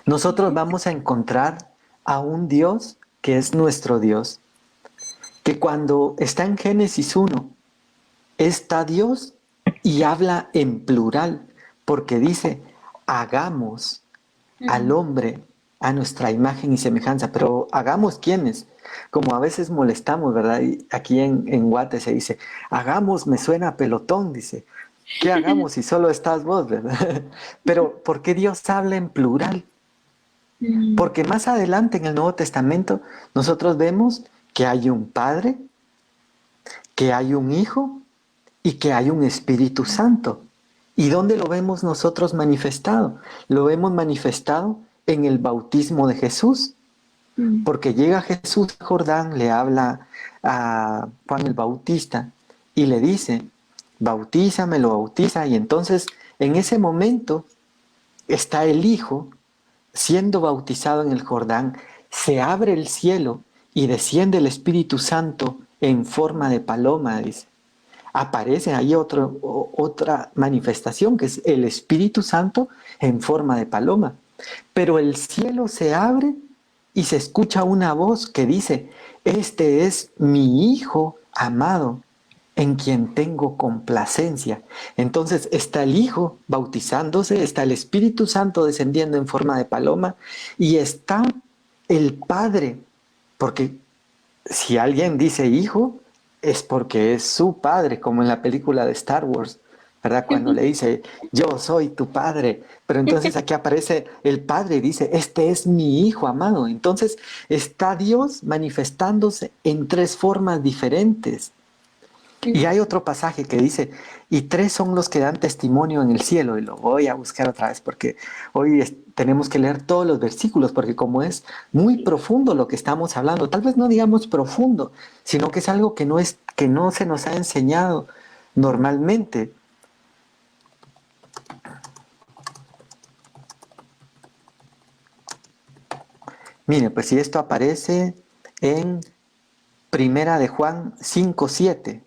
Nosotros vamos a encontrar a un Dios que es nuestro Dios, que cuando está en Génesis 1, está Dios y habla en plural, porque dice, hagamos al Ujú. hombre a nuestra imagen y semejanza, pero hagamos quiénes, como a veces molestamos, ¿verdad? Y aquí en Guate se dice, hagamos, me suena a pelotón, dice, ¿qué hagamos si solo estás vos, verdad? Pero ¿por qué Dios habla en plural? Mm, Porque más adelante en el Nuevo Testamento nosotros vemos que hay un Padre, que hay un Hijo y que hay un Espíritu Santo. ¿Y dónde lo vemos nosotros manifestado? Lo vemos manifestado en el bautismo de Jesús, mm, porque llega Jesús a Jordán, le habla a Juan el Bautista y le dice, bautízame, lo bautiza, y entonces en ese momento está el Hijo siendo bautizado en el Jordán, se abre el cielo y desciende el Espíritu Santo en forma de paloma, dice. Aparece ahí otra manifestación que es el Espíritu Santo en forma de paloma. Pero el cielo se abre y se escucha una voz que dice, este es mi Hijo amado, en quien tengo complacencia. Entonces está el Hijo bautizándose, está el Espíritu Santo descendiendo en forma de paloma y está el Padre, porque si alguien dice hijo, es porque es su padre, como en la película de Star Wars, ¿verdad? Cuando le dice, yo soy tu padre. Pero entonces aquí aparece el padre y dice, este es mi hijo amado. Entonces está Dios manifestándose en tres formas diferentes. Y hay otro pasaje que dice, y tres son los que dan testimonio en el cielo, y lo voy a buscar otra vez porque hoy tenemos que leer todos los versículos, porque como es muy profundo lo que estamos hablando, tal vez no digamos profundo, sino que es algo que que no se nos ha enseñado normalmente. Mire, pues si esto aparece en Primera de Juan 5:7.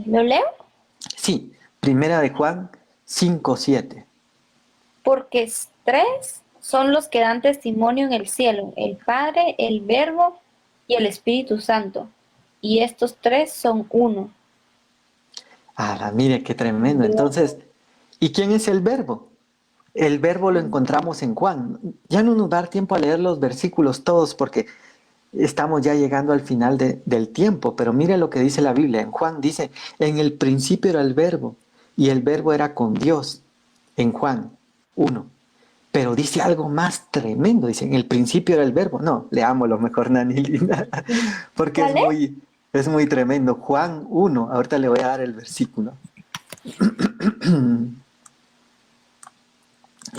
¿Lo leo? Sí, Primera de Juan 5:7. Porque tres son los que dan testimonio en el cielo, el Padre, el Verbo y el Espíritu Santo. Y estos tres son uno. Ah, mire, qué tremendo. Dios. Entonces, ¿y quién es el verbo? El verbo lo encontramos en Juan. Ya no nos va a dar tiempo a leer los versículos todos porque estamos ya llegando al final del tiempo, pero mire lo que dice la Biblia. En Juan dice, en el principio era el verbo y el verbo era con Dios. En Juan 1. Pero dice algo más tremendo. Dice, en el principio era el verbo. No, leámoslo mejor, Nani Linda, porque ¿Cuál es? es muy tremendo. Juan 1. Ahorita le voy a dar el versículo.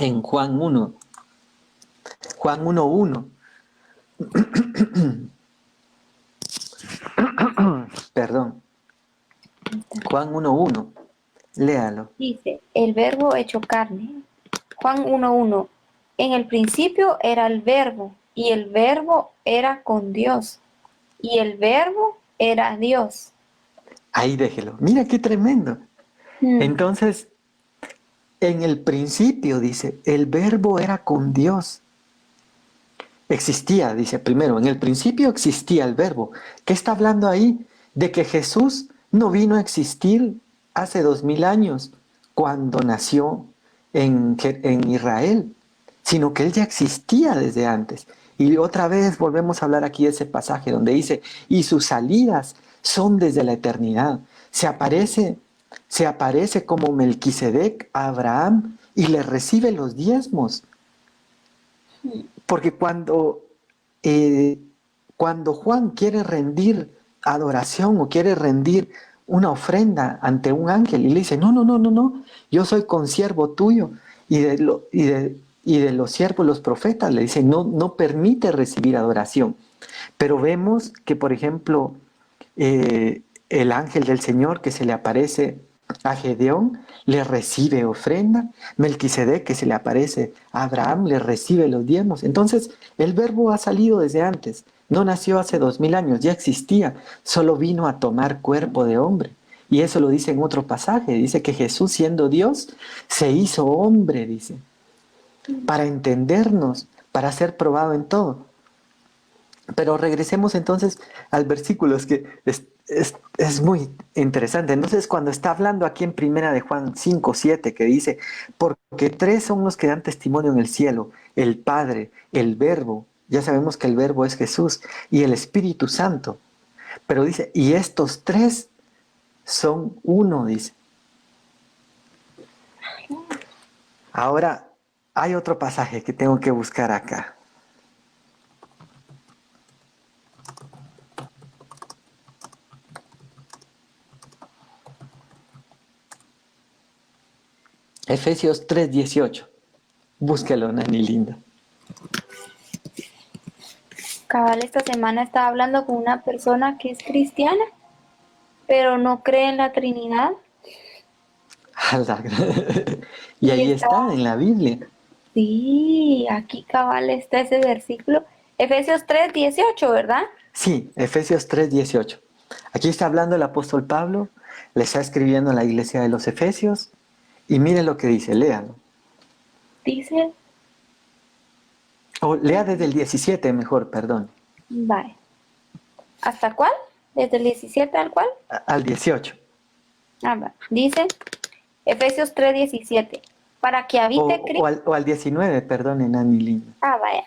En Juan 1. Juan 1:1. Perdón. Juan 1:1. Léalo. Dice, el Verbo hecho carne. Juan 1:1. En el principio era el Verbo, y el Verbo era con Dios, y el Verbo era Dios. Ahí déjelo. Mira qué tremendo. Mm, Entonces, en el principio, dice, el verbo era con Dios. Existía, dice primero, en el principio existía el verbo. ¿Qué está hablando ahí? De que Jesús no vino a existir hace 2000 años, cuando nació en Israel, sino que él ya existía desde antes. Y otra vez volvemos a hablar aquí de ese pasaje donde dice, y sus salidas son desde la eternidad. Se aparece como Melquisedec a Abraham y le recibe los diezmos. Porque eh, cuando Juan quiere rendir adoración o quiere rendir una ofrenda ante un ángel y le dice, no, no, no, no, no, yo soy consiervo tuyo y de los siervos, los profetas, le dice, no, no permite recibir adoración. Pero vemos que, por ejemplo, el ángel del Señor que se le aparece a Gedeón le recibe ofrenda, Melquisedec que se le aparece a Abraham le recibe los diezmos. Entonces, el verbo ha salido desde antes, No nació hace 2000 años, ya existía, solo vino a tomar cuerpo de hombre. Y eso lo dice en otro pasaje, dice que Jesús siendo Dios se hizo hombre, dice, para entendernos, para ser probado en todo. Pero regresemos entonces al versículo, es que es muy interesante. Entonces, cuando está hablando aquí en Primera de Juan 5:7, que dice, porque tres son los que dan testimonio en el cielo, el Padre, el Verbo, ya sabemos que el Verbo es Jesús, y el Espíritu Santo. Pero dice, y estos tres son uno, dice. Ahora, hay otro pasaje que tengo que buscar acá. Efesios 3:18. Búsquelo, Nani linda. Cabal, esta semana estaba hablando con una persona que es cristiana, pero no cree en la Trinidad. Y Y ahí estaba, está, en la Biblia. sí, aquí cabal está ese versículo. Efesios 3:18, ¿verdad? Sí, Efesios 3:18. Aquí está hablando el apóstol Pablo, le está escribiendo a la iglesia de los Efesios, y miren lo que dice, léalo. Dice, O lea desde el 17 mejor, perdón, vale. ¿Hasta cuál? ¿Desde el 17 al cuál? al 18. Va. Dice, Efesios 3:17, para que habite Cristo. O al 19, perdón, Nani linda. Vaya.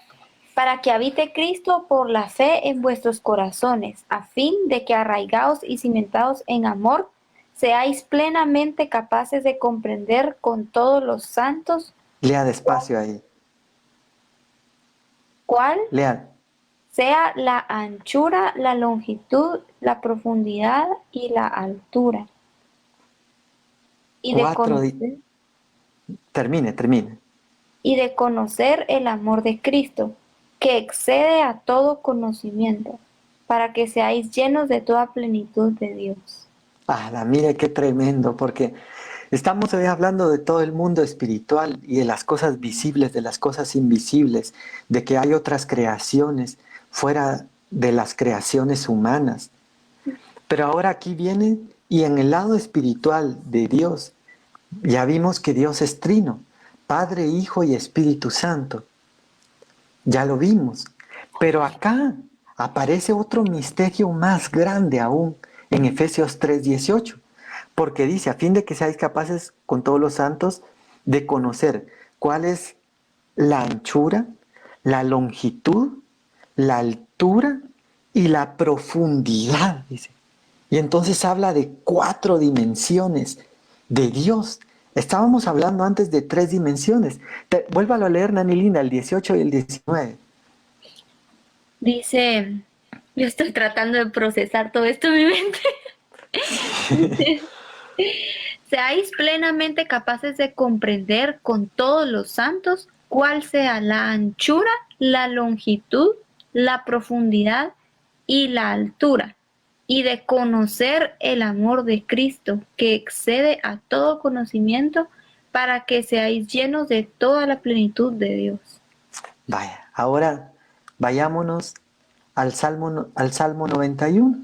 Para que habite Cristo por la fe en vuestros corazones, a fin de que arraigados y cimentados en amor, seáis plenamente capaces de comprender con todos los santos Lea despacio ahí, cuál lea. sea la anchura, la longitud, la profundidad y la altura. Y de Cuatro, conocer, termine. y de conocer el amor de Cristo, que excede a todo conocimiento, para que seáis llenos de toda plenitud de Dios. Mire qué tremendo, porque estamos hoy hablando de todo el mundo espiritual y de las cosas visibles, de las cosas invisibles, de que hay otras creaciones fuera de las creaciones humanas. Pero ahora aquí viene y en el lado espiritual de Dios, ya vimos que Dios es trino, Padre, Hijo y Espíritu Santo. Ya lo vimos. Pero acá aparece otro misterio más grande aún en Efesios 3:18, porque dice, a fin de que seáis capaces con todos los santos de conocer cuál es la anchura, la longitud, la altura y la profundidad, dice. Y entonces habla de 4 dimensiones de Dios. Estábamos hablando antes de 3 dimensiones. Vuélvalo a leer, Nani Linda, el 18 y el 19. Dice, yo estoy tratando de procesar todo esto en mi mente. Seáis plenamente capaces de comprender con todos los santos cuál sea la anchura, la longitud, la profundidad y la altura, y de conocer el amor de Cristo, que excede a todo conocimiento, para que seáis llenos de toda la plenitud de Dios. Vaya, ahora vayámonos al Salmo 91,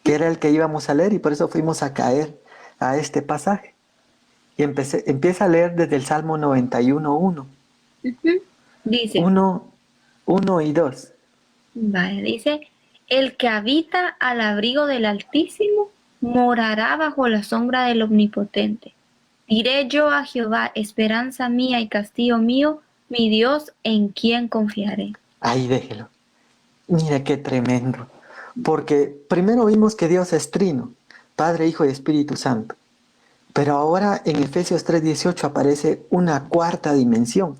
que era el que íbamos a leer y por eso fuimos a caer a este pasaje. Y empieza a leer desde el Salmo 91:1. Dice, 1 y 2. vale, dice, el que habita al abrigo del Altísimo morará bajo la sombra del Omnipotente. Diré yo a Jehová, esperanza mía y castillo mío, mi Dios en quien confiaré. Ahí déjelo. Mira qué tremendo. Porque primero vimos que Dios es trino, Padre, Hijo y Espíritu Santo. Pero ahora en Efesios 3:18 aparece una cuarta dimensión.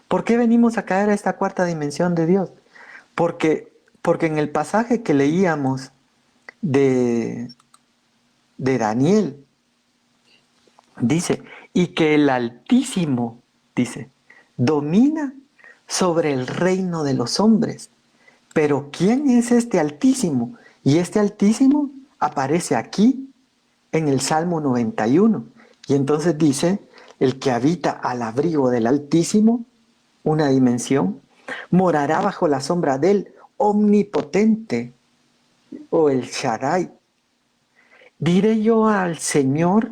¿Por qué venimos a caer a esta cuarta dimensión de Dios? Porque en el pasaje que leíamos de Daniel, dice, y que el Altísimo, dice, domina sobre el reino de los hombres. Pero ¿quién es este Altísimo? Y este Altísimo aparece aquí en el Salmo 91. Y entonces dice, el que habita al abrigo del Altísimo, una dimensión, morará bajo la sombra del omnipotente o el Shaddai. Diré yo al Señor,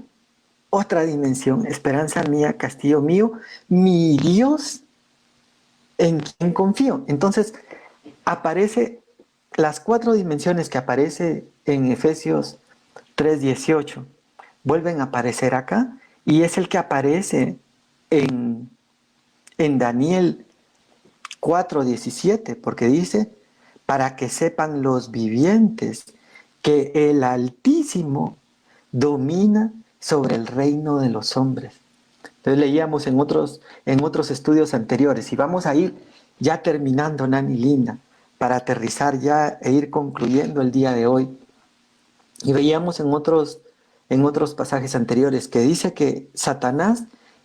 otra dimensión, esperanza mía, castillo mío, mi Dios en quien confío. Entonces, aparece las 4 dimensiones que aparece en Efesios 3:18, vuelven a aparecer acá, y es el que aparece en Daniel 4:17, porque dice, para que sepan los vivientes que el Altísimo domina sobre el reino de los hombres. Entonces leíamos en otros estudios anteriores, y vamos a ir ya terminando, Nani Linda, para aterrizar ya e ir concluyendo el día de hoy. Y veíamos en otros pasajes anteriores que dice que Satanás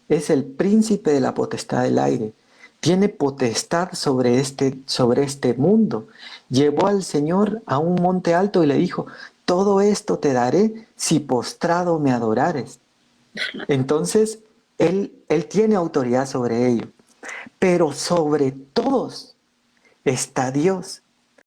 es el príncipe de la potestad del aire. Tiene potestad sobre este mundo. Llevó al Señor a un monte alto y le dijo, todo esto te daré si postrado me adorares. Entonces, él tiene autoridad sobre ello. Pero sobre todos está Dios.